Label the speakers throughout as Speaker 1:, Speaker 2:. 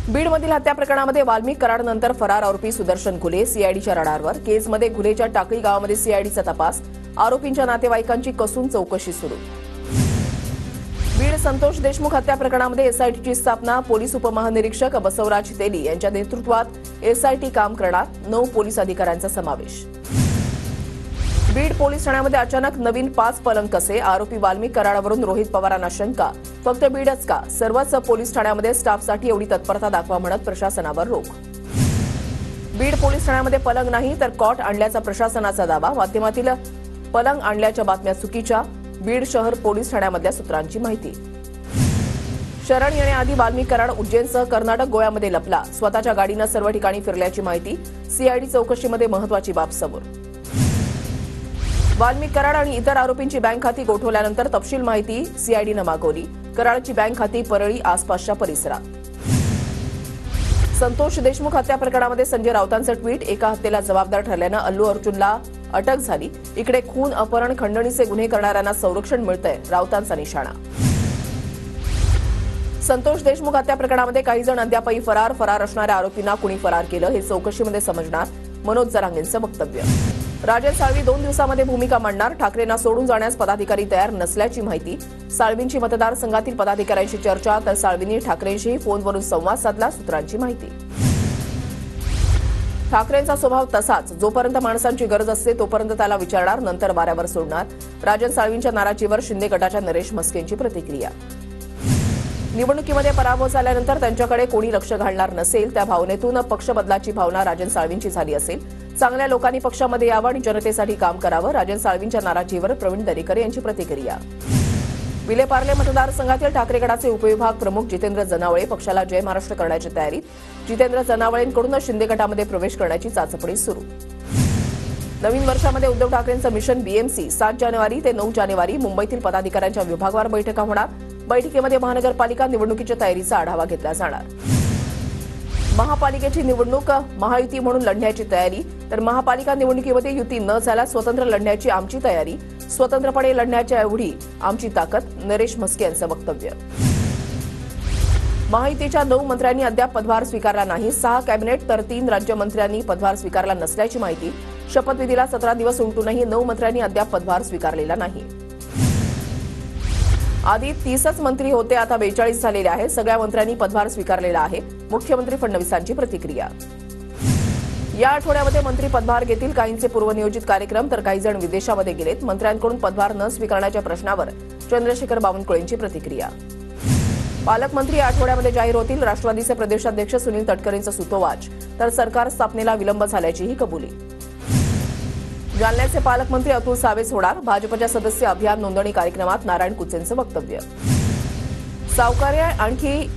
Speaker 1: बीडमधील हत्या प्रकरणामध्ये वाल्मिक कराडनंतर फरार आरोपी सुदर्शन घुले सीआयडीच्या रडारवर। केसमध्ये घुलेच्या टाकळी गावामध्ये सीआयडीचा तपास, आरोपींच्या नातेवाईकांची कसून चौकशी सुरू। बीड संतोष देशमुख हत्या प्रकरणामध्ये एसआयटीची स्थापना, पोलीस उपमहानिरीक्षक बसवराज तेली यांच्या नेतृत्वात एसआयटी काम करणार, 9 पोलीस अधिकाऱ्यांचा समावेश। बीड पोलीस ठाण्यामध्ये अचानक नवीन 5 पलंग कसे, आरोपी वाल्मिक कराडावरून रोहित पवारांना शंका, फक्त बीडच का, सर्वच पोलीस ठाण्यामध्ये स्टाफसाठी एवढी तत्परता दाखवा म्हणत प्रशासनावर रोख। बीड पोलीस ठाण्यामध्ये पलंग नाही तर कॉट आणल्याचा प्रशासनाचा दावा, माध्यमातील पलंग आणल्याच्या बातम्या चुकीच्या, बीड शहर पोलीस ठाण्यामधल्या सूत्रांची माहिती। शरण येण्याआधी वाल्मिक कराड उज्जैनसह कर्नाटक गोव्यामध्ये लपला, स्वतःच्या गाडीनं सर्व ठिकाणी फिरल्याची माहिती, सीआयडी चौकशीमध्ये महत्वाची बाब समोर। वाल्मिक कराड आणि इतर आरोपींची बँक खाती गोठवल्यानंतर तपशील माहिती सीआयडीनं मागवली, कराडची बँक खाती परळी आसपासच्या परिसरात। संतोष देशमुख हत्या प्रकरणामध्ये संजय राऊतांचं ट्विट, एका हत्येला जबाबदार ठरल्यानं अल्लू अर्जुनला अटक झाली, इकडे खून अपहरण खंडणीचे गुन्हे करणाऱ्यांना संरक्षण मिळतंय, राऊतांचा निशाणा। संतोष देशमुख हत्या प्रकरणामध्ये काही जण अद्यापही फरार असणाऱ्या आरोपींना कुणी फरार केलं हे चौकशीमध्ये समजणार, मनोज जरांगेंचं वक्तव्य। राजन साळवी 2 दिवसांमध्ये भूमिका मांडणार, ठाकरेंना सोडून जाण्यास पदाधिकारी तयार नसल्याची माहिती, साळवींची मतदारसंघातील पदाधिकाऱ्यांशी चर्चा, तर साळवींनी ठाकरेंशीही फोनवरून संवाद साधला, सूत्रांची माहिती। ठाकरेंचा स्वभाव तसाच, जोपर्यंत माणसांची गरज असते तोपर्यंत त्याला विचारणार, नंतर वाऱ्यावर सोडणार, राजन साळवींच्या नाराजीवर शिंदे गटाच्या नरेश म्हस्केंची प्रतिक्रिया। निवडणुकीमध्ये पराभव झाल्यानंतर त्यांच्याकडे कोणी लक्ष घालणार नसेल, त्या भावनेतून पक्ष बदलाची भावना राजन साळवींची झाली असेल, चांगल्या लोकांनी पक्षामध्ये यावं आणि जनतेसाठी काम करावं, राजन साळवींच्या नाराजीवर प्रवीण दरेकर यांची प्रतिक्रिया। विलेपार्ले मतदारसंघातील ठाकरे गटाचे उपविभाग प्रमुख जितेंद्र जनावळे पक्षाला जय महाराष्ट्र करण्याची तयारीत, जितेंद्र जनावळेंकडून शिंदे गटामध्ये प्रवेश करण्याची चाचपणी सुरू। नवीन वर्षामध्ये उद्धव ठाकरेंचं मिशन बीएमसी, 7 जानेवारी ते 9 जानेवारी मुंबईतील पदाधिकाऱ्यांच्या विभागवार बैठका होणार, बैठकीमध्ये महानगरपालिका निवडणुकीच्या तयारीचा आढावा घेतला जाणार। महापालिकेची निवडणूक महायुती म्हणून लढण्याची तयारी, तर महापालिका निवडणुकीमध्ये युती न झाल्यास स्वतंत्र लढण्याची आमची तयारी, स्वतंत्रपणे लढण्याच्या एवढी आमची ताकद, नरेश म्हस्के यांचं वक्तव्य। महायुतीच्या 9 मंत्र्यांनी अद्याप पदभार स्वीकारला नाही, 6 कॅबिनेट तर 3 राज्यमंत्र्यांनी पदभार स्वीकारला नसल्याची माहिती, शपथविधीला 17 दिवस उलटूनही 9 मंत्र्यांनी अद्याप पदभार स्वीकारलेला नाही। आधी 30च मंत्री होते, आता 42 झालेले आहे, सगळ्या मंत्र्यांनी पदभार स्वीकारलेला आहे, मुख्यमंत्री फडणवीसांची प्रतिक्रिया। या आठवड्यामध्ये मंत्री पदभार घेतील, काहींचे पूर्वनियोजित कार्यक्रम तर काही जण विदेशामध्ये गेलेत, मंत्र्यांकडून पदभार न स्वीकारण्याच्या प्रश्नावर चंद्रशेखर बावनकुळेंची प्रतिक्रिया। पालकमंत्री या आठवड्यामध्ये जाहीर होतील, राष्ट्रवादीचे प्रदेशाध्यक्ष सुनील तटकरेंचं सुतोवाच, तर सरकार स्थापनेला विलंब झाल्याचीही कबुली। जालन्याचे पालकमंत्री अतुल सावेच होणार, भाजपच्या सदस्य अभियान नोंदणी कार्यक्रमात नारायण कुचेंचं वक्तव्य। सावकार्य आणखी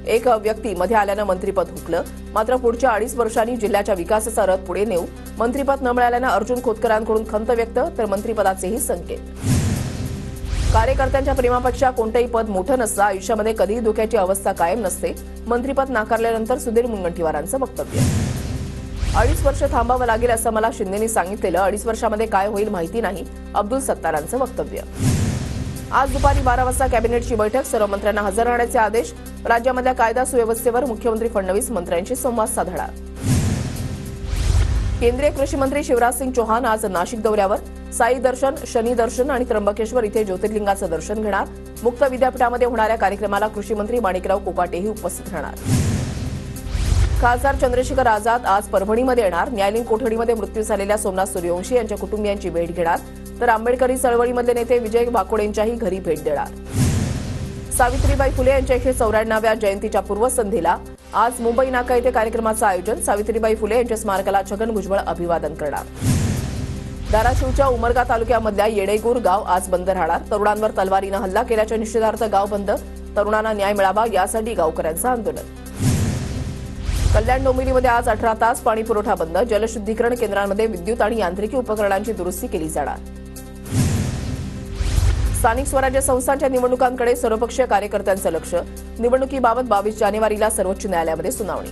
Speaker 1: एक व्यक्ती मध्ये आल्यानं मंत्रीपद हुकलं, मात्र पुढच्या 2.5 वर्षांनी जिल्ह्याच्या विकासाचा रथ पुढे नेऊ, मंत्रीपद न मिळाल्यानं अर्जुन खोतकरांकडून खंत व्यक्त, तर मंत्रिपदाचेही संकेत। कार्यकर्त्यांच्या प्रेमापेक्षा कोणतंही पद मोठं नसतं, आयुष्यामध्ये कधीही धोक्याची अवस्था कायम नसते, मंत्रिपद नाकारल्यानंतर सुधीर मुनगंटीवारांचं वक्तव्य। 2.5 वर्ष थांबावं लागेल असं मला शिंदेंनी सांगितलेलं, 2.5 वर्षामध्ये काय होईल माहिती नाही, अब्दुल सत्तारांचं वक्तव्य। आज दुपारी 12 वाजता कॅबिनेटची बैठक, सर्व मंत्र्यांना हजर राहण्याचे आदेश, राज्यामधल्या कायदा सुव्यवस्थेवर मुख्यमंत्री फडणवीस मंत्र्यांशी संवाद साधणार। केंद्रीय कृषी मंत्री शिवराज सिंग चौहान आज नाशिक दौऱ्यावर, साई दर्शन, शनी दर्शन आणि त्र्यंबकेश्वर इथे ज्योतिर्लिंगाचं दर्शन घेणार, मुक्त विद्यापीठामध्ये होणाऱ्या कार्यक्रमाला कृषी मंत्री माणिकराव कोकाटेही उपस्थित राहणार। खासदार चंद्रशेखर आझाद आज परभणीमध्ये येणार, न्यायालयीन कोठडीमध्ये मृत्यू झालेल्या सोमनाथ सूर्यवंशी यांच्या कुटुंबियांची भेट घेणार, तर आंबेडकरी चळवळीमधले नेते विजय वाकोडेंच्याही घरी भेट देणार। सावित्रीबाई फुले यांच्या 194व्या जयंतीच्या पूर्वसंध्येला आज मुंबई नाका येथे कार्यक्रमाचं आयोजन, सावित्रीबाई फुले यांच्या स्मारकाला छगन भुजबळ अभिवादन करणार। धाराशिवच्या उमरगा तालुक्यामधल्या येडेगूर गाव आज बंद राहणार, तरुणांवर तलवारीनं हल्ला केल्याच्या निषेधार्थ गाव बंद, तरुणांना न्याय मिळावा यासाठी गावकऱ्यांचं आंदोलन। कल्याण डोंबिवलीमध्ये आज 18 तास पाणी पुरवठा बंद, जलशुद्धीकरण केंद्रांमध्ये विद्युत आणि यांत्रिकी उपकरणांची दुरुस्ती केली जाणार। स्थानिक स्वराज्य संस्थांच्या निवडणुकांकडे सर्वपक्षीय कार्यकर्त्यांचं लक्ष, निवडणुकीबाबत 22 जानेवारीला सर्वोच्च न्यायालयामध्ये सुनावणी।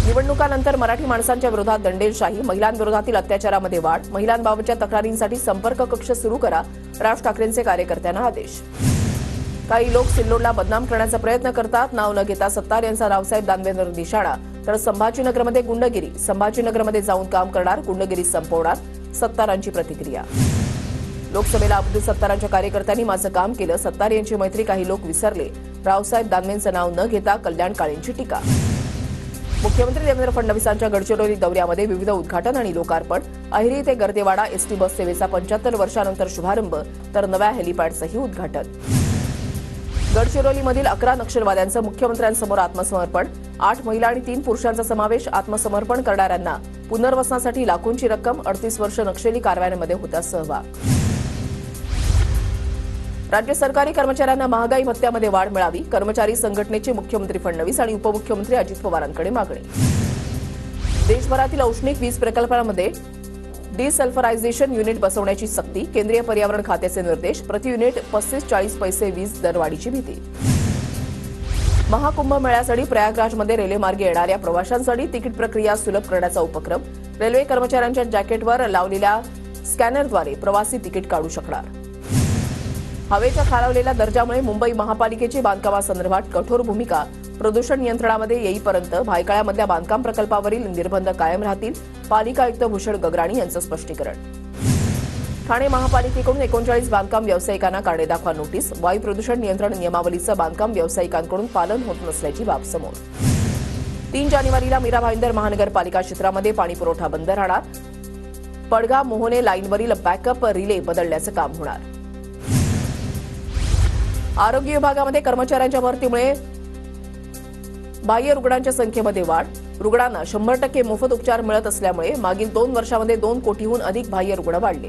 Speaker 1: निवडणुकानंतर मराठी माणसांच्या विरोधात दंडेलशाही, महिलांविरोधातील अत्याचारामध्ये वाढ, महिलांबाबतच्या तक्रारींसाठी संपर्क कक्ष सुरू करा, राज ठाकरेंचे कार्यकर्त्यांना आदेश। काही लोक सिल्लोडला बदनाम करण्याचा प्रयत्न करतात. नाव न घेता सत्तार यांचा रावसाहेब दानवेंवर निशाणा. तर संभाजीनगरमध्ये गुंडगिरी. संभाजीनगरमध्ये जाऊन काम करणार, गुंडगिरी संपवणार, सत्तारांची प्रतिक्रिया. लोकसभेला अब्दुल सत्तारांच्या कार्यकर्त्यांनी माझं काम केलं. सत्तार यांची मैत्री काही लोक विसरले. रावसाहेब दानवेंचं नाव न घेता कल्याण काळेंची टीका. मुख्यमंत्री देवेंद्र फडणवीसांच्या गडचिरोली दौऱ्यामध्ये विविध उद्घाटन आणि लोकार्पण. अहिरी ते गर्देवाडा एसटी बस सेवेचा 75 वर्षानंतर शुभारंभ, तर नव्या हेलिपॅडचंही उद्घाटन. गडचिरोलीमधील 11 नक्षलवाद्यांचं मुख्यमंत्र्यांसमोर आत्मसमर्पण. 8 महिला आणि 3 पुरुषांचा समावेश. आत्मसमर्पण करणाऱ्यांना पुनर्वसनासाठी लाखोंची रक्कम. 38 वर्ष नक्षली कारवायांमध्ये होता सहभाग. राज्य सरकारी कर्मचाऱ्यांना महागाई भत्त्यामध्ये वाढ मिळावी. कर्मचारी संघटनेची मुख्यमंत्री फडणवीस आणि उपमुख्यमंत्री अजित पवारांकडे मागणी. देशभरातील औष्णिक वीज प्रकल्पांमध्ये डिसल्फरायझेशन युनिट बसवण्याची सक्ती. केंद्रीय पर्यावरण खात्याचे निर्देश. प्रति युनिट 35-40 पैसे वीज दरवाढीची भीती. महाकुंभ मेळ्यासाठी प्रयागराजमध्ये रेल्वेमार्गे येणाऱ्या प्रवाशांसाठी तिकीट प्रक्रिया सुलभ करण्याचा उपक्रम. रेल्वे कर्मचाऱ्यांच्या जॅकेटवर लावलेल्या स्कॅनरद्वारे प्रवासी तिकीट काढू शकणार. हवेच्या खालावलेल्या दर्जामुळे मुंबई महापालिकेची बांधकामासंदर्भात कठोर भूमिका. प्रदूषण नियंत्रणामध्ये येईपर्यंत भायखळ्यामधल्या बांधकाम प्रकल्पावरील निर्बंध कायम राहतील. पालिका आयुक्त भूषण गगराणी यांचं स्पष्टीकरण. ठाणे महापालिकेकडून 39 बांधकाम व्यावसायिकांना कारणे दाखवा नोटीस. वायू प्रदूषण नियंत्रण नियमावलीचं बांधकाम व्यावसायिकांकडून पालन होत नसल्याची बाब समोर. 3 जानेवारीला मीरा भाईंदर महानगरपालिका क्षेत्रामध्ये पाणीपुरवठा बंद राहणार. पडगा मोहने लाईनवरील बॅकअप रिले बदलण्याचं काम होणार. आरोग्य विभागामध्ये कर्मचाऱ्यांच्या भरतीमुळे बाह्य रुग्णांच्या संख्येमध्ये वाढ. रुग्णांना 100% मोफत उपचार मिळत असल्यामुळे मागील 2 वर्षांमध्ये 2 कोटीहून अधिक बाह्य रुग्ण वाढले.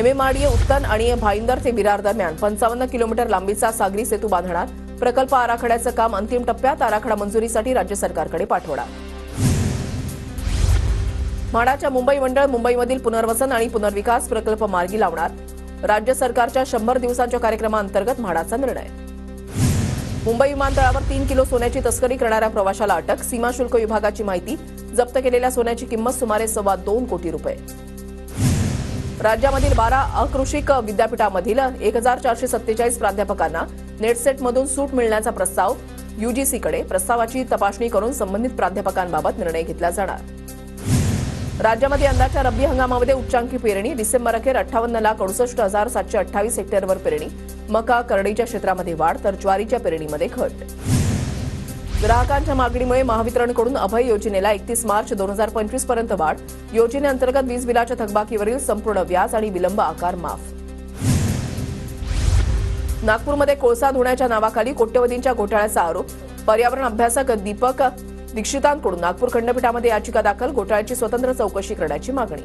Speaker 1: MMRDA उत्तन आणि भाईंदर ते विरार दरम्यान 55 किलोमीटर लांबीचा सागरी सेतू बांधणार. प्रकल्प आराखड्याचं काम अंतिम टप्प्यात. आराखडा मंजुरीसाठी राज्य सरकारकडे पाठवणार. म्हाडाच्या मुंबई मंडळ मुंबईमधील पुनर्वसन आणि पुनर्विकास प्रकल्प मार्गी लावणार. राज्य सरकारच्या 100 दिवसांच्या कार्यक्रमाअंतर्गत म्हाडाचा निर्णय. मुंबई विमानतळावर 3 किलो सोन्याची तस्करी करणाऱ्या प्रवाशाला अटक. सीमा शुल्क विभागाची माहिती. जप्त केलेल्या सोन्याची किंमत सुमारे 2.25 कोटी रुपये. राज्यामधील 12 अकृषिक विद्यापीठामधील 1447 प्राध्यापकांना नेटसेटमधून सूट मिळण्याचा प्रस्ताव यूजीसीकडे. प्रस्तावाची तपासणी करून संबंधित प्राध्यापकांबाबत निर्णय घेतला जाणार. राज्यामध्ये यंदाच्या रब्बी हंगामामध्ये उच्चांकी पेरणी. डिसेंबर अखेर 58,68,728 हेक्टरवर पेरणी. मका करडईच्या क्षेत्रामध्ये वाढ, तर ज्वारीच्या पेरणीमध्ये घट. ग्राहकांच्या मागणीमुळे महावितरणकडून अभय योजनेला 31 मार्च 2025 पर्यंत वाढ. योजनेअंतर्गत वीज बिलाच्या थकबाकीवरील संपूर्ण व्याज आणि विलंब आकार माफ. नागपूरमध्ये कोळसा धुण्याच्या नावाखाली कोट्यवधींच्या घोटाळ्याचा आरोप. पर्यावरण अभ्यासक दीपक दीक्षितांकडून नागपूर खंडपीठामध्ये याचिका दाखल. घोटाळ्याची स्वतंत्र चौकशी करण्याची मागणी.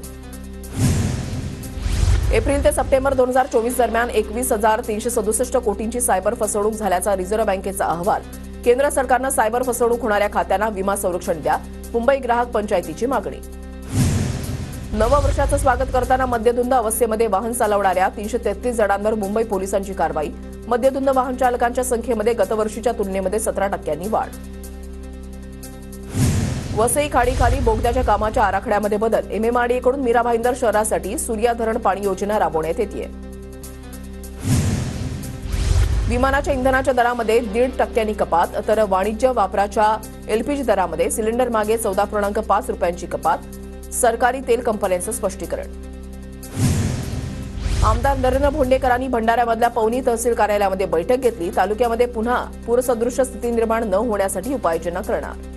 Speaker 1: एप्रिल ते सप्टेंबर 2024 दरम्यान 21,367 कोटींची सायबर फसवणूक झाल्याचा रिझर्व्ह बँकेचा अहवाल. केंद्र सरकारनं सायबर फसवणूक होणाऱ्या खात्यांना विमा संरक्षण द्या. मुंबई ग्राहक पंचायतीची मागणी. नववर्षाचं स्वागत करताना मद्यधुंद अवस्थेमध्ये वाहन चालवणाऱ्या 333 जणांवर मुंबई पोलिसांची कारवाई. मद्यधुंद वाहन चालकांच्या संख्येमध्ये गतवर्षीच्या तुलनेमध्ये 17% वाढ. वसई खाडीखाली बोगद्याच्या कामाच्या आराखड्यामध्ये बदल. MMRDA कडून मीरा भाईंदर शहरासाठी सूर्या धरण पाणी योजना राबवण्यात येते. विमानाच्या इंधनाच्या दरामध्ये 1.5% कपात, तर वाणिज्य वापराच्या LPG दरामध्ये सिलेंडर मागे 14.5 रुपयांची कपात. सरकारी तेल कंपन्यांचं स्पष्टीकरण. आमदार नरेंद्र भोंडेकरांनी भंडाऱ्यामधल्या पवनी तहसील कार्यालयामध्ये बैठक घेतली. तालुक्यामध्ये पुन्हा पूरसदृश स्थिती निर्माण न होण्यासाठी उपाययोजना करणार.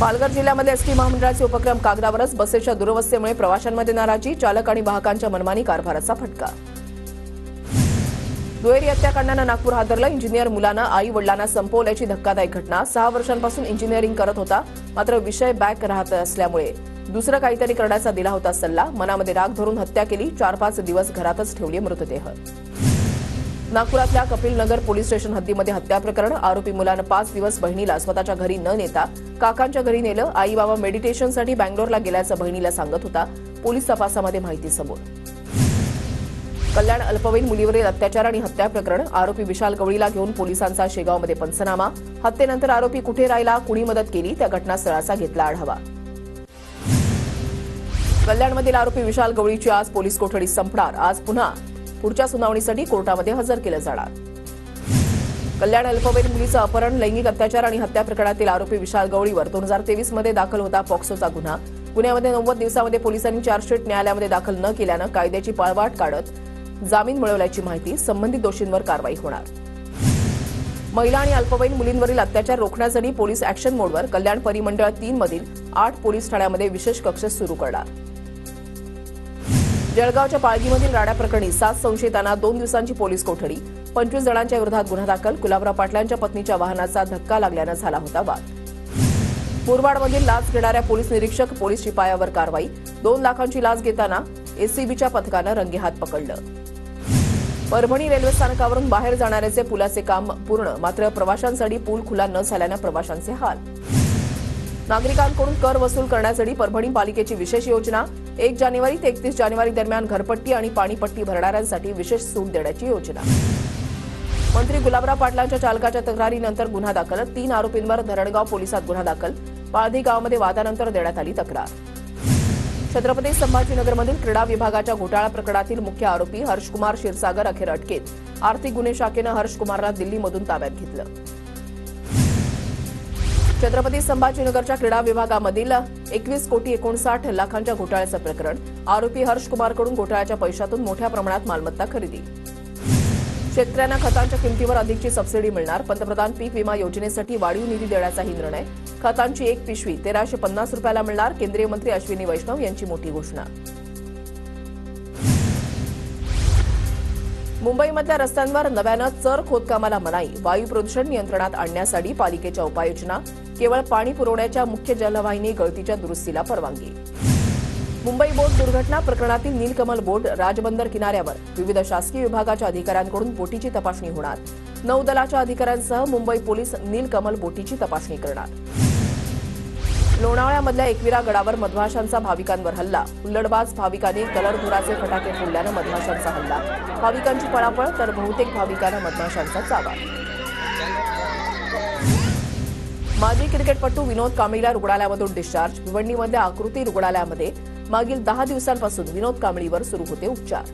Speaker 1: पालघर जिल्ह्यामध्ये एसटी महामंडळाचे उपक्रम कागदावरच. बसेसच्या दुरवस्थेमुळे प्रवाशांमध्ये नाराजी. चालक आणि वाहकांच्या मनमानी कारभाराचा फटका. दुहेरी हत्याकांडानं नागपूर हादरलं. इंजिनियर मुलानं आई वडिलांना संपवल्याची धक्कादायक घटना. 6 वर्षांपासून इंजिनिअरिंग करत होता, मात्र विषय बॅक राहत असल्यामुळे दुसरं काहीतरी करण्याचा दिला होता सल्ला. मनामध्ये राग धरून हत्या केली. 4-5 दिवस घरातच ठेवले मृतदेह. नागपुरातल्या कपिलनगर पोलीस स्टेशन हद्दीमध्ये हत्या प्रकरण. आरोपी मुलानं 5 दिवस बहिणीला स्वतःच्या घरी न नेता काकांच्या घरी नेलं. आई बाबा मेडिटेशनसाठी बँगलोरला गेल्याचं बहिणीला सांगत होता. पोलीस तपासामध्ये माहिती समोर. कल्याण अल्पवयीन मुलीवरील अत्याचार आणि हत्या प्रकरण. आरोपी विशाल गवळीला घेऊन पोलिसांचा शेगावमध्ये पंचनामा. हत्येनंतर आरोपी कुठे राहिला, कुणी मदत केली, त्या घटनास्थळाचा घेतला आढावा. कल्याणमधील आरोपी विशाल गवळीची आज पोलीस कोठडी संपणार. आज पुन्हा पुढच्या सुनावणीसाठी कोर्टामध्ये हजर केलं जाणार. कल्याण अल्पवयीन मुलीचं अपहरण, लैंगिक अत्याचार आणि हत्या प्रकरणातील आरोपी विशाल गवळीवर 2023 मध्ये दाखल होता पॉक्सोचा गुन्हा. गुन्ह्यामध्ये 90 दिवसामध्ये पोलिसांनी चार्जशीट न्यायालयामध्ये दाखल न केल्यानं कायद्याची पळवाट काढत जामीन मिळवल्याची माहिती. संबंधित दोषींवर कारवाई होणार. महिला आणि अल्पवयीन मुलींवरील अत्याचार रोखण्यासाठी पोलीस ऍक्शन मोडवर कल्याण परिमंडळ 3 मधील 8 पोलीस ठाण्यामध्ये विशेष कक्ष सुरू करणार. जळगावच्या पाळगीमधील राड्या प्रकरणी 7 संशयितांना 2 दिवसांची पोलीस कोठडी. 25 जणांच्या विरोधात गुन्हा दाखल. गुलाबराव पाटलांच्या पत्नीच्या वाहनाचा धक्का लागल्यानं झाला होता वाद. मुरबाडमधील लाच घेणाऱ्या पोलीस निरीक्षक पोलीस शिपायावर कारवाई. 2 लाखांची लाच घेताना एसीबीच्या पथकानं रंगेहात पकडलं. परभणी रेल्वे स्थानकावरून बाहेर जाणाऱ्याचे पुलाचे काम पूर्ण, मात्र प्रवाशांसाठी पूल खुला न झाल्यानं प्रवाशांचे हाल. नागरिकांकडून कर वसूल करण्यासाठी परभणी पालिकेची विशेष योजना. 1 जानेवारी ते 31 जानेवारी दरम्यान घरपट्टी आणि पाणीपट्टी भरणाऱ्यांसाठी विशेष सूट देण्याची योजना. मंत्री गुलाबराव पाटलांच्या चालकाच्या तक्रारीनंतर गुन्हा दाखल. 3 आरोपींवर धरणगाव पोलिसात गुन्हा दाखल. पाळधी गावामध्ये वादानंतर देण्यात आली तक्रार. छत्रपती संभाजीनगरमधील क्रीडा विभागाच्या घोटाळा प्रकरणातील मुख्य आरोपी हर्षकुमार क्षीरसागर अखेर अटकेत. आर्थिक गुन्हे शाखेनं हर्षकुमारला दिल्लीमधून ताब्यात घेतलं. छत्रपती संभाजीनगरच्या क्रीडा विभागामधील 21,59 लाखांच्या घोटाळ्याचं प्रकरण. आरोपी हर्षकुमारकडून घोटाळ्याच्या पैशातून मोठ्या प्रमाणात मालमत्ता खरेदी. शेतकऱ्यांना खतांच्या किमतीवर अधिकची सबसिडी मिळणार. पंतप्रधान पीक विमा योजनेसाठी वाढीव निधी देण्याचाही निर्णय. खतांची 1 पिशवी 1350 रुपयाला मिळणार. केंद्रीय मंत्री अश्विनी वैष्णव यांची मोठी घोषणा. मुंबईमधल्या रस्त्यांवर नव्यानं चर खोदकामाला मनाई. वायू प्रदूषण नियंत्रणात आणण्यासाठी पालिकेच्या उपाययोजना. केवळ पाणी पुरवण्याच्या मुख्य जलवाहिनी गळतीच्या दुरुस्तीला परवानगी. मुंबई बोट दुर्घटना प्रकरणातील नीलकमल बोट राजबंदर किनाऱ्यावर. विविध शासकीय विभागाच्या अधिकाऱ्यांकडून बोटीची तपासणी होणार. नौदलाच्या अधिकाऱ्यांसह मुंबई पोलीस नीलकमल बोटीची तपासणी करणार. लोणावळ्यामधल्या एकविरा गडावर मधमाशांचा भाविकांवर हल्ला. हुल्लडबाज भाविकांनी कलरधुराचे फटाके फोडल्यानं मधमाशांचा हल्ला. भाविकांची पळापळ तर बहुतेक भाविकांना मधमाशांचा चावा. माजी क्रिकेटपटू विनोद कांबळीला रुग्णालयामधून डिस्चार्ज. भिवंडीमधल्या आकृती रुग्णालयामध्ये मागील 10 दिवसांपासून विनोद कांबळीवर सुरू होते उपचार.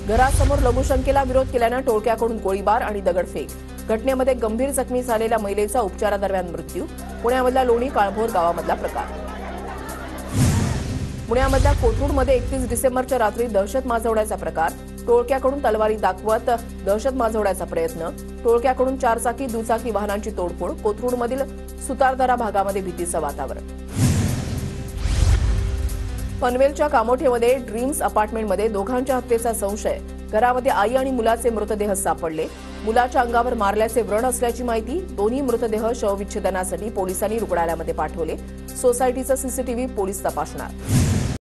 Speaker 1: घरासमोर लघुशंकेला विरोध केल्यानं टोळक्याकडून गोळीबार आणि दगडफेक. घटनेमध्ये गंभीर जखमी झालेल्या महिलेचा उपचारादरम्यान मृत्यू. पुण्यामधल्या लोणी काळभोर गावामधला प्रकार. पुण्यामधल्या कोथरूडमध्ये 31 डिसेंबरच्या रात्री दहशत माजवण्याचा प्रकार. टोळक्याकडून तलवारी दाखवत दहशत माजवण्याचा प्रयत्न. टोळक्याकडून 4 चाकी दुचाकी वाहनांची तोडफोड. कोथरूडमधील सुतारदरा भागामध्ये भीतीचं वातावरण. पनवेलच्या कामोठेमध्ये ड्रीम्स अपार्टमेंटमध्ये दोघांच्या हत्येचा संशय. घरामध्ये आई आणि मुलाचे मृतदेह सापडले. मुलाच्या अंगावर मारल्याचे व्रण असल्याची माहिती. दोन्ही मृतदेह शवविच्छेदनासाठी पोलिसांनी रुग्णालयामध्ये पाठवले. सोसायटीचं सीसीटीव्ही पोलीस तपासणार.